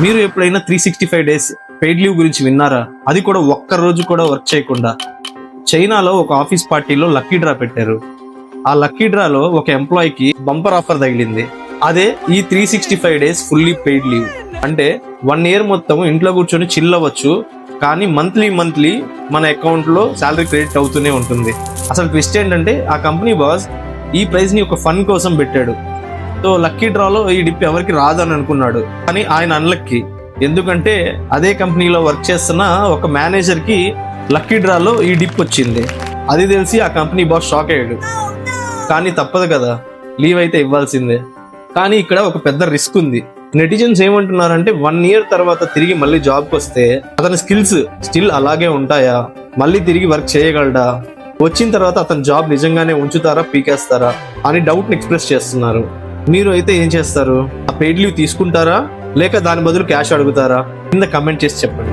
మీరు ఎప్పుడైనా 365 days paid leave గురించి విన్నారా? అది కూడా ఒక్క రోజు కూడా వర్క్ చేయకుండా. చైనాలో ఒక ఆఫీస్ పార్టీలో లక్కీ డ్రా పెట్టారు. ఆ లక్కీ డ్రాలో ఒక ఎంప్లాయీకి బంపర్ ఆఫర్ తగిలింది. అదే ఈ 365 డేస్ ఫుల్లీ పెయిడ్ లీవ్. అంటే 1 ఇయర్ మొత్తం ఇంట్లో కూర్చొని చిల్ అవ్వచ్చు, కానీ మంత్లీ మన అకౌంట్ లో శాలరీ క్రెడిట్ అవుతూనే ఉంటుంది. అసలు ట్విస్ట్ ఏంటంటే ఆ కంపెనీ బాస్ ఈ ప్రైజ్ ని ఒక ఫన్ కోసం పెట్టాడు. సో లక్కీ డ్రాలో ఈ డిప్ ఎవరికి రాదని అనుకున్నాడు, కానీ ఆయన అన్లక్కీ. ఎందుకంటే అదే కంపెనీలో వర్క్ చేస్తున్న ఒక మేనేజర్ కి లక్కీ డ్రాలో ఈ డిప్ వచ్చింది. అది తెలిసి ఆ కంపెనీ బాస్ షాక్ అయ్యాడు. కానీ తప్పదు కదా, లీవ్ అయితే ఇవ్వాల్సిందే. కానీ ఇక్కడ ఒక పెద్ద రిస్క్ ఉంది. నెటిజన్స్ ఏమంటున్నారంటే 1 ఇయర్ తర్వాత తిరిగి మళ్ళీ జాబ్కి వస్తే అతని స్కిల్స్ స్టిల్ అలాగే ఉంటాయా, మళ్ళీ తిరిగి వర్క్ చేయగలడా, వచ్చిన తర్వాత అతని జాబ్ నిజంగానే ఉంచుతారా పీకేస్తారా అని డౌట్ ని ఎక్స్ప్రెస్ చేస్తున్నారు. మీరు అయితే ఏం చేస్తారు? ఆ పెయిడ్ లీవ్ తీసుకుంటారా లేక దాని బదులు క్యాష్ అడుగుతారా? కింద కమెంట్ చేసి చెప్పండి.